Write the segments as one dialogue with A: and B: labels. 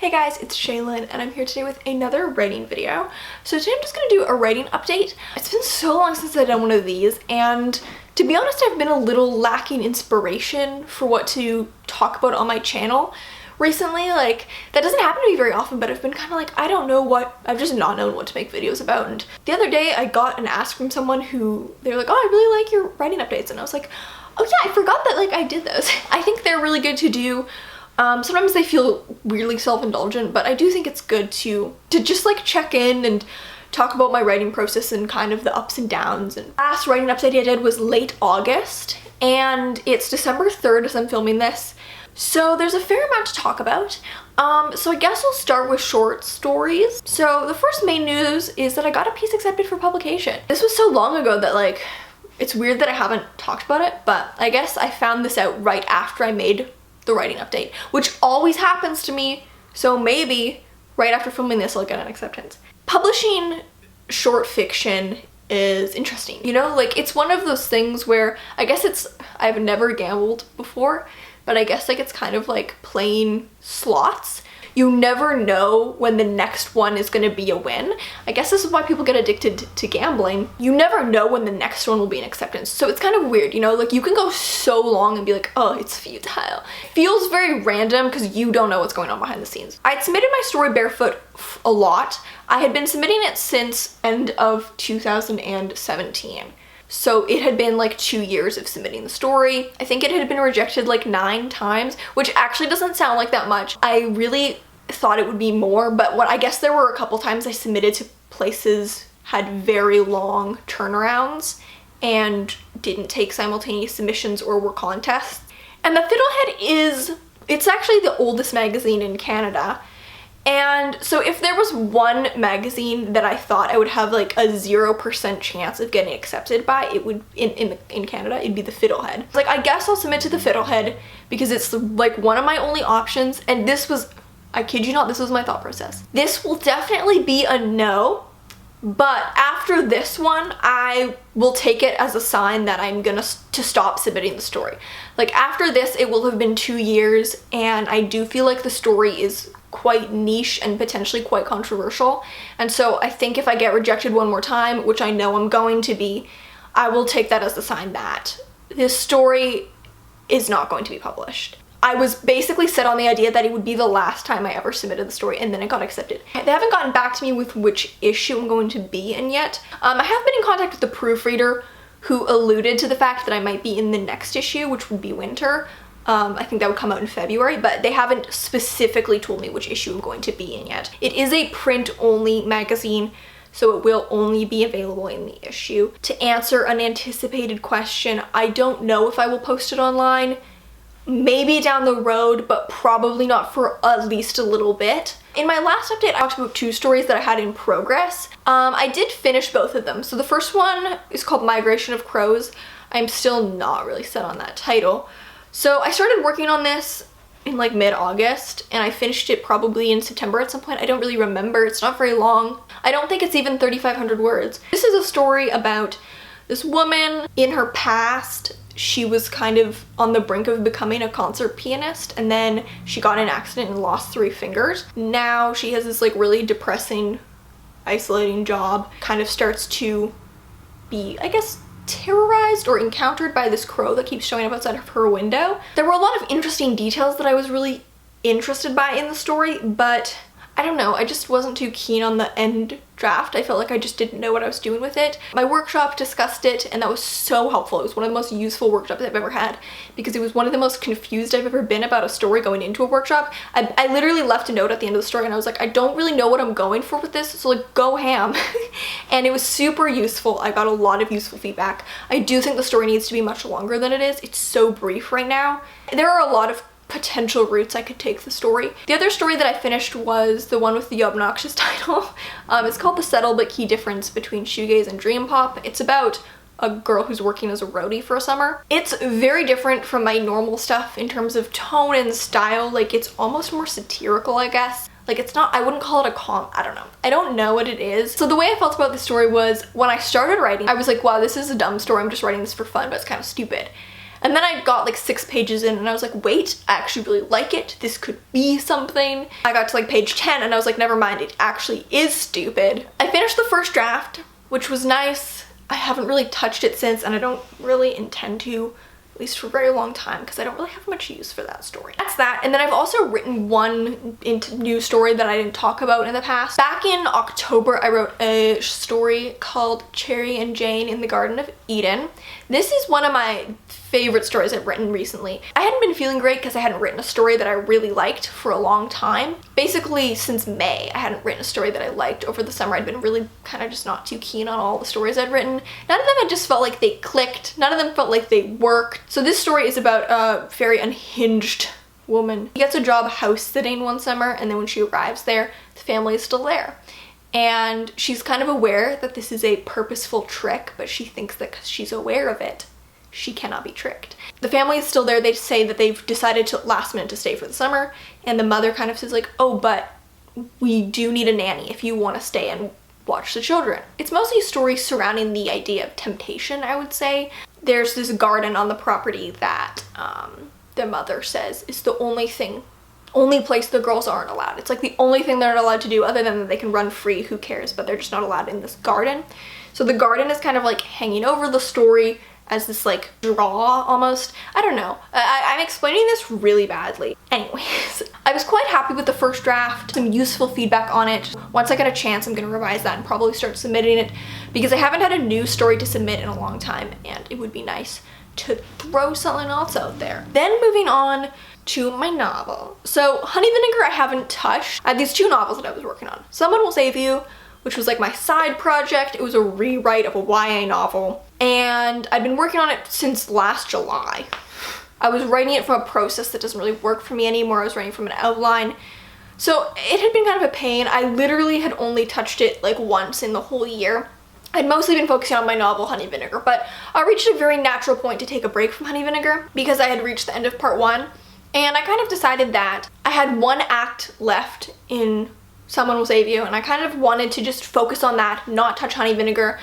A: Hey guys, it's Shaylin and I'm here today with another writing video. So today I'm just going to do a writing update. It's been so long since I've done one of these, and to be honest I've been a little lacking inspiration for what to talk about on my channel recently. Like, that doesn't happen to me very often, but I've been kind of like, I don't know what, I've just not known what to make videos about. And the other day I got an ask from someone who, they were like, oh, I really like your writing updates, and I was like, oh yeah, I forgot that like I did those. I think they're really good to do. Sometimes they feel weirdly self-indulgent, but I do think it's good to just like check in and talk about my writing process and kind of the ups and downs. And last writing update I did was late August, and it's December 3rd as I'm filming this. So there's a fair amount to talk about. So I guess I'll start with short stories. So the first main news is that I got a piece accepted for publication. This was so long ago that like, it's weird that I haven't talked about it, but I guess I found this out right after I made the writing update, which always happens to me, so maybe right after filming this I'll get an acceptance. Publishing short fiction is interesting, you know, like it's one of those things where I guess I've never gambled before, but I guess like it's kind of like playing slots. You never know when the next one is going to be a win. I guess this is why people get addicted to gambling. You never know when the next one will be an acceptance. So it's kind of weird, you know, like you can go so long and be like, oh, it's futile. It feels very random because you don't know what's going on behind the scenes. I'd submitted my story barefoot a lot. I had been submitting it since end of 2017. So it had been like 2 years of submitting the story. I think it had been rejected like 9 times, which actually doesn't sound like that much. I really thought it would be more, but I guess there were a couple times I submitted to places had very long turnarounds and didn't take simultaneous submissions or were contests. And the Fiddlehead it's actually the oldest magazine in Canada. And so if there was one magazine that I thought I would have like a 0% chance of getting accepted by, it would, in Canada, it'd be the Fiddlehead. Like, I guess I'll submit to the Fiddlehead because it's like one of my only options, and this was, I kid you not, this was my thought process. This will definitely be a no, but after this one, I will take it as a sign that I'm gonna stop submitting the story. Like, after this, it will have been 2 years, and I do feel like the story is quite niche and potentially quite controversial. And so I think if I get rejected one more time, which I know I'm going to be, I will take that as a sign that this story is not going to be published. I was basically set on the idea that it would be the last time I ever submitted the story, and then it got accepted. They haven't gotten back to me with which issue I'm going to be in yet. I have been in contact with the proofreader who alluded to the fact that I might be in the next issue, which would be winter. I think that would come out in February, but they haven't specifically told me which issue I'm going to be in yet. It is a print-only magazine, so it will only be available in the issue. To answer an anticipated question, I don't know if I will post it online. Maybe down the road, but probably not for at least a little bit. In my last update, I talked about 2 stories that I had in progress. I did finish both of them. So the first one is called Migration of Crows. I'm still not really set on that title. So I started working on this in like mid-August, and I finished it probably in September at some point. I don't really remember. It's not very long. I don't think it's even 3,500 words. This is a story about this woman. In her past, she was kind of on the brink of becoming a concert pianist, and then she got in an accident and lost 3 fingers. Now she has this like really depressing, isolating job, kind of starts to be, I guess, terrorized or encountered by this crow that keeps showing up outside of her window. There were a lot of interesting details that I was really interested by in the story, but I don't know, I just wasn't too keen on the end draft. I felt like I just didn't know what I was doing with it. My workshop discussed it, and that was so helpful. It was one of the most useful workshops I've ever had because it was one of the most confused I've ever been about a story going into a workshop. I literally left a note at the end of the story and I was like, I don't really know what I'm going for with this, so like go ham. And it was super useful. I got a lot of useful feedback. I do think the story needs to be much longer than it is. It's so brief right now. There are a lot of potential routes I could take the story. The other story that I finished was the one with the obnoxious title. It's called The Subtle but Key Difference Between Shoegaze and Dream Pop. It's about a girl who's working as a roadie for a summer. It's very different from my normal stuff in terms of tone and style. Like, it's almost more satirical, I guess. Like, it's not, I wouldn't call it I don't know. I don't know what it is. So the way I felt about this story was when I started writing, I was like, wow, this is a dumb story. I'm just writing this for fun, but it's kind of stupid. And then I got like 6 pages in and I was like, wait, I actually really like it. This could be something. I got to like page 10 and I was like, never mind, it actually is stupid. I finished the first draft, which was nice. I haven't really touched it since, and I don't really intend to, at least for a very long time, because I don't really have much use for that story. That's that. And then I've also written one new story that I didn't talk about in the past. Back in October, I wrote a story called Cherry and Jane in the Garden of Eden. This is one of my favorite stories I've written recently. I hadn't been feeling great because I hadn't written a story that I really liked for a long time. Basically since May, I hadn't written a story that I liked. Over the summer, I'd been really kind of just not too keen on all the stories I'd written. None of them had just felt like they clicked. None of them felt like they worked. So this story is about a very unhinged woman. She gets a job house sitting one summer, and then when she arrives there, the family is still there. And she's kind of aware that this is a purposeful trick, but she thinks that because she's aware of it, she cannot be tricked. The family is still there. They say that they've decided to last minute to stay for the summer, and the mother kind of says like, oh, but we do need a nanny if you want to stay and watch the children. It's mostly a story surrounding the idea of temptation, I would say. There's this garden on the property that the mother says is the only place the girls aren't allowed. It's like the only thing they're not allowed to do, other than that they can run free, who cares, but they're just not allowed in this garden. So the garden is kind of like hanging over the story as this like draw almost. I don't know. I'm explaining this really badly. Anyways, I was quite happy with the first draft. Some useful feedback on it. Once I get a chance, I'm gonna revise that and probably start submitting it, because I haven't had a new story to submit in a long time, and it would be nice to throw something else out there. Then moving on to my novel. So Honey Vinegar I haven't touched. I had these 2 novels that I was working on. Someone Will Save You, which was like my side project. It was a rewrite of a YA novel, and I'd been working on it since last July. I was writing it from a process that doesn't really work for me anymore. I was writing from an outline. So it had been kind of a pain. I literally had only touched it like once in the whole year. I'd mostly been focusing on my novel Honey Vinegar, but I reached a very natural point to take a break from Honey Vinegar because I had reached the end of part 1, and I kind of decided that I had 1 act left in Someone Will Save You, and I kind of wanted to just focus on that, not touch Honey Vinegar,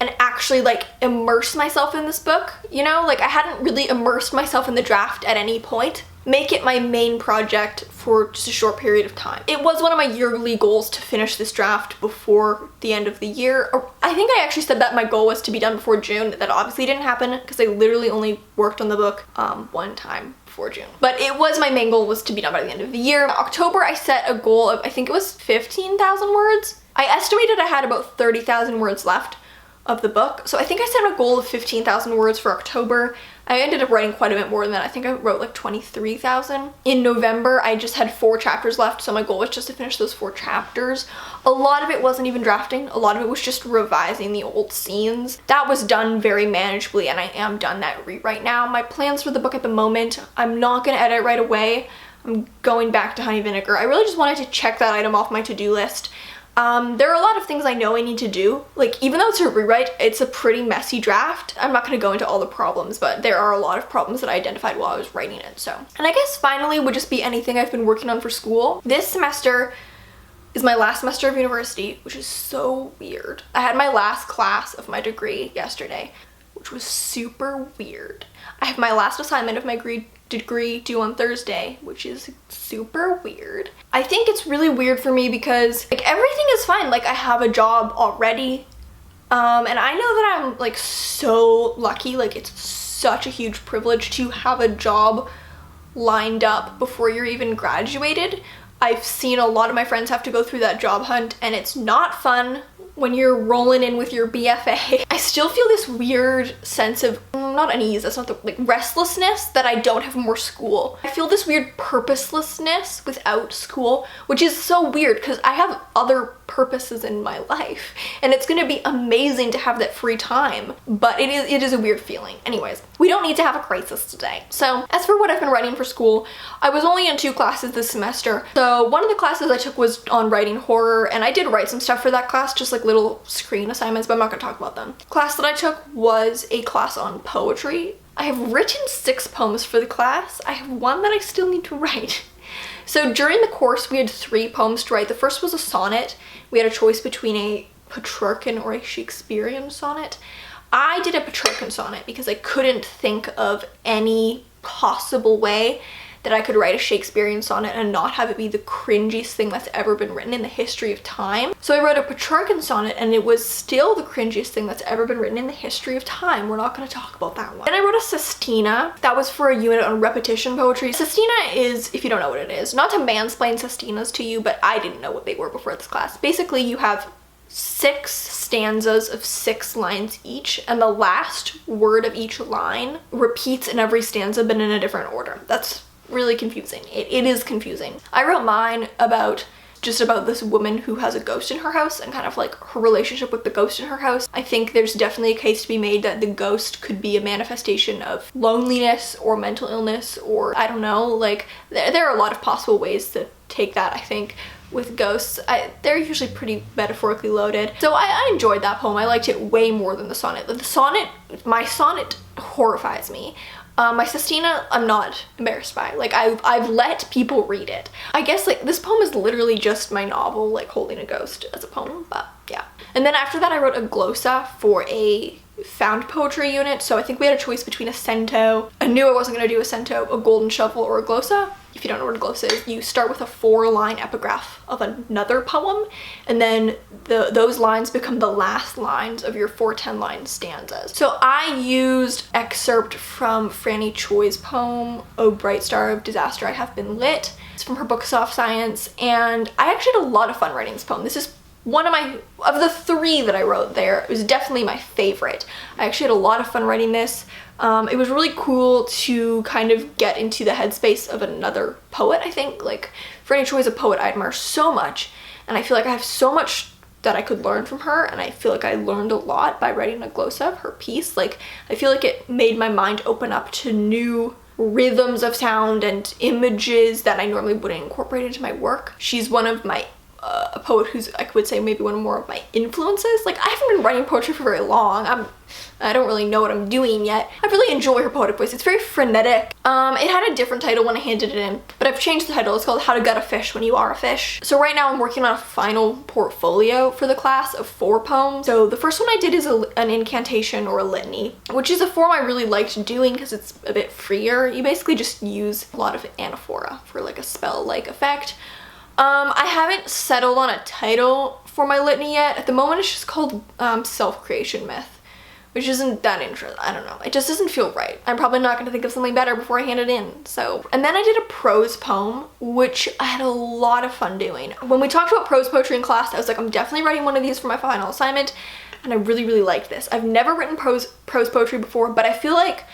A: and actually like immerse myself in this book, you know? Like I hadn't really immersed myself in the draft at any point. Make it my main project for just a short period of time. It was one of my yearly goals to finish this draft before the end of the year. Or I think I actually said that my goal was to be done before June. That obviously didn't happen because I literally only worked on the book one time before June. But it was my main goal was to be done by the end of the year. October I set a goal of, I think it was 15,000 words. I estimated I had about 30,000 words left of the book. So I think I set a goal of 15,000 words for October. I ended up writing quite a bit more than that. I think I wrote like 23,000. In November, I just had 4 chapters left, so my goal was just to finish those 4 chapters. A lot of it wasn't even drafting. A lot of it was just revising the old scenes. That was done very manageably, and I am done that rewrite now. My plans for the book at the moment, I'm not gonna edit right away. I'm going back to Honey Vinegar. I really just wanted to check that item off my to-do list. There are a lot of things I know I need to do. Like, even though it's a rewrite, it's a pretty messy draft. I'm not going to go into all the problems, but there are a lot of problems that I identified while I was writing it, so. And I guess finally would just be anything I've been working on for school. This semester is my last semester of university, which is so weird. I had my last class of my degree yesterday, which was super weird. I have my last assignment of my degree due on Thursday, which is super weird. I think it's really weird for me because like everything is fine. Like I have a job already, and I know that I'm like so lucky. Like it's such a huge privilege to have a job lined up before you're even graduated. I've seen a lot of my friends have to go through that job hunt, and it's not fun when you're rolling in with your BFA. I still feel this weird sense of, not unease, that's not the, like restlessness that I don't have more school. I feel this weird purposelessness without school, which is so weird because I have other purposes in my life, and it's gonna be amazing to have that free time, but it is a weird feeling. Anyways, we don't need to have a crisis today. So as for what I've been writing for school, I was only in 2 classes this semester. So one of the classes I took was on writing horror, and I did write some stuff for that class, just like little screen assignments, but I'm not gonna talk about them. Class that I took was a class on poetry. I have written 6 poems for the class. I have 1 that I still need to write. So during the course, we had 3 poems to write. The first was a sonnet. We had a choice between a Petrarchan or a Shakespearean sonnet. I did a Petrarchan sonnet because I couldn't think of any possible way that I could write a Shakespearean sonnet and not have it be the cringiest thing that's ever been written in the history of time. So I wrote a Petrarchan sonnet and it was still the cringiest thing that's ever been written in the history of time. We're not going to talk about that one. Then I wrote a sestina. That was for a unit on repetition poetry. Sestina is, if you don't know what it is, not to mansplain sestinas to you, but I didn't know what they were before this class. Basically, you have 6 stanzas of 6 lines each, and the last word of each line repeats in every stanza but in a different order. That's really confusing. It is confusing. I wrote mine about this woman who has a ghost in her house and kind of like her relationship with the ghost in her house. I think there's definitely a case to be made that the ghost could be a manifestation of loneliness or mental illness, or I don't know, like there are a lot of possible ways to take that, I think. With ghosts, they're usually pretty metaphorically loaded. So I enjoyed that poem. I liked it way more than the sonnet. My sonnet horrifies me. My sestina, I'm not embarrassed by. Like, I've let people read it. I guess, like, this poem is literally just my novel, like, holding a ghost as a poem, but yeah. And then after that, I wrote a glossa for a found poetry unit, so I think we had a choice between a cento. I knew I wasn't gonna do a cento, a golden shovel, or a glossa. If you don't know what a glossa is, you start with a 4-line epigraph of another poem, and then those lines become the last lines of your 4 10-line stanzas. So I used excerpt from Franny Choi's poem, "O Bright Star of Disaster I Have Been Lit." It's from her book Soft Science, and I actually had a lot of fun writing this poem. This is one of the 3 that I wrote there, it was definitely my favorite. I actually had a lot of fun writing this. It was really cool to kind of get into the headspace of another poet, I think. Like, Franny Choi is a poet I admire so much, and I feel like I have so much that I could learn from her, and I feel like I learned a lot by writing a glossa of her piece. Like, I feel like it made my mind open up to new rhythms of sound and images that I normally wouldn't incorporate into my work. She's one of my a poet who's, I would say, maybe one more of my influences. Like, I haven't been writing poetry for very long. I don't really know what I'm doing yet. I really enjoy her poetic voice. It's very frenetic. It had a different title when I handed it in, but I've changed the title. It's called How to Gut a Fish When You Are a Fish. So right now I'm working on a final portfolio for the class of 4 poems. So the first one I did is an incantation or a litany, which is a form I really liked doing because it's a bit freer. You basically just use a lot of anaphora for like a spell-like effect. I haven't settled on a title for my litany yet. At the moment it's just called Self-Creation Myth, which isn't that interesting. I don't know. It just doesn't feel right. I'm probably not going to think of something better before I hand it in. So, and then I did a prose poem, which I had a lot of fun doing. When we talked about prose poetry in class, I was like, I'm definitely writing one of these for my final assignment, and I really, really liked this. I've never written prose poetry before, but I feel like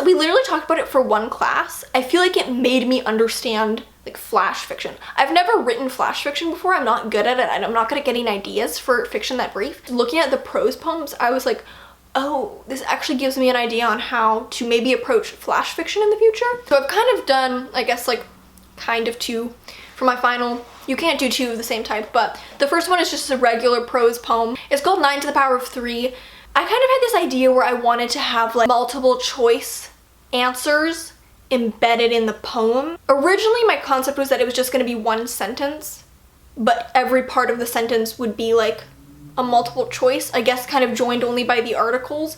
A: we literally talked about it for one class. I feel like it made me understand like flash fiction. I've never written flash fiction before. I'm not good at it, and I'm not good at getting ideas for fiction that brief. Looking at the prose poems, I was like, oh, this actually gives me an idea on how to maybe approach flash fiction in the future. So I've kind of done, I guess, like kind of 2 for my final. You can't do 2 of the same type, but the first one is just a regular prose poem. It's called 9 to the power of 3. I kind of had this idea where I wanted to have like multiple choice answers embedded in the poem. Originally my concept was that it was just going to be one sentence, but every part of the sentence would be like a multiple choice, I guess kind of joined only by the articles,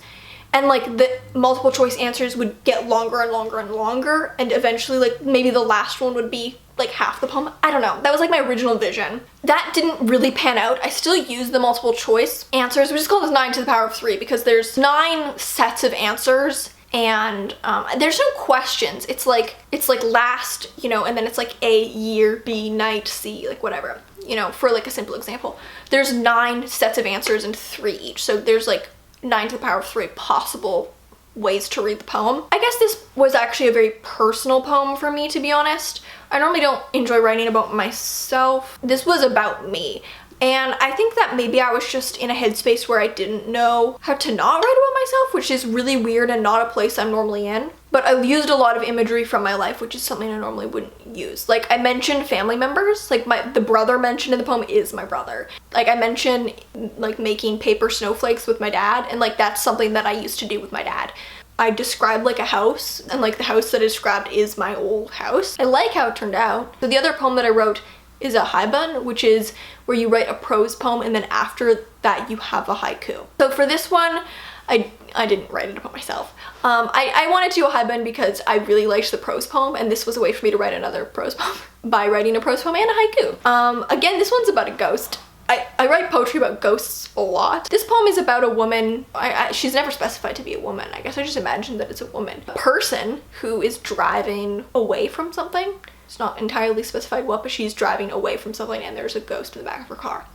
A: and like the multiple choice answers would get longer and longer and longer, and eventually like maybe the last one would be like half the poem. I don't know. That was like my original vision. That didn't really pan out. I still use the multiple choice answers, which is called 9 to the power of 3 because there's 9 sets of answers, and there's no questions. It's like last, you know, and then it's like A, year, B, night, C, like whatever, you know, for like a simple example. There's 9 sets of answers and 3 each, so there's like 9 to the power of 3 possible ways to read the poem. I guess this was actually a very personal poem for me, to be honest. I normally don't enjoy writing about myself. This was about me. And I think that maybe I was just in a headspace where I didn't know how to not write about myself, which is really weird and not a place I'm normally in. But I used a lot of imagery from my life, which is something I normally wouldn't use. Like, I mentioned family members. Like, the brother mentioned in the poem is my brother. Like, I mentioned, like, making paper snowflakes with my dad, and, like, that's something that I used to do with my dad. I described, like, a house, and, like, the house that I described is my old house. I like how it turned out. So the other poem that I wrote is a haibun, which is where you write a prose poem and then after that you have a haiku. So for this one, I didn't write it about myself. I wanted to do a husband because I really liked the prose poem, and this was a way for me to write another prose poem by writing a prose poem and a haiku. Again, this one's about a ghost. I write poetry about ghosts a lot. This poem is about a woman. She's never specified to be a woman. I guess I just imagined that it's a woman. A person who is driving away from something. It's not entirely specified what, but she's driving away from something and there's a ghost in the back of her car.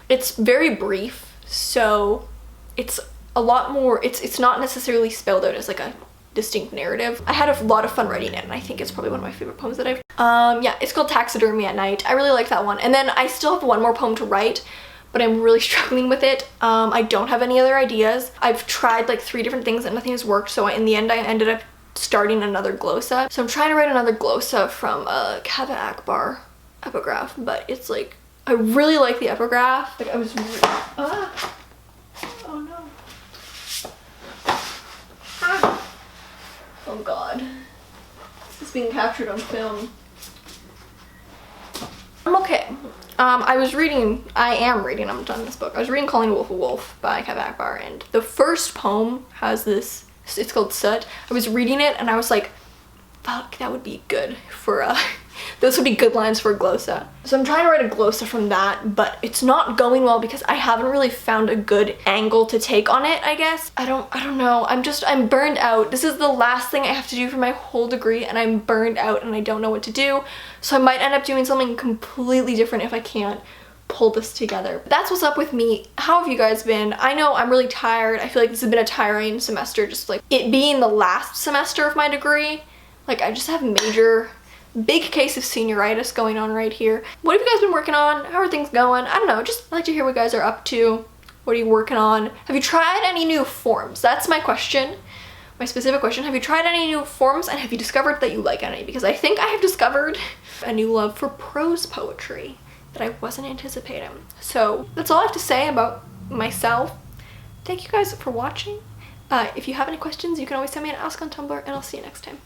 A: It's very brief, so it's a lot more, it's not necessarily spelled out as like a distinct narrative. I had a lot of fun writing it, and I think it's probably one of my favorite poems that I've yeah, it's called Taxidermy at Night. I really like that one. And then I still have one more poem to write, but I'm really struggling with it. I don't have any other ideas. I've tried like 3 different things and nothing has worked, so in the end I ended up starting another glossa. So I'm trying to write another glossa from a Kaveh Akbar epigraph, but it's like, I really like the epigraph. Like I was oh no. Oh god. This is being captured on film. I'm okay. I am reading, I'm done this book. I was reading Calling the Wolf a Wolf by Kaveh Akbar, and the first poem has this, it's called Soot. I was reading it and I was like, fuck, that would be good for those would be good lines for a glossa. So I'm trying to write a glossa from that, but it's not going well because I haven't really found a good angle to take on it, I guess. I don't know. I'm burned out. This is the last thing I have to do for my whole degree, and I'm burned out and I don't know what to do. So I might end up doing something completely different if I can't pull this together. That's what's up with me. How have you guys been? I know I'm really tired. I feel like this has been a tiring semester, just like it being the last semester of my degree. Like I just have big case of senioritis going on right here. What have you guys been working on? How are things going? I don't know, just like to hear what you guys are up to. What are you working on? Have you tried any new forms? That's my question. My specific question. Have you tried any new forms, and have you discovered that you like any? Because I think I have discovered a new love for prose poetry that I wasn't anticipating. So that's all I have to say about myself. Thank you guys for watching. If you have any questions, you can always send me an ask on Tumblr, and I'll see you next time.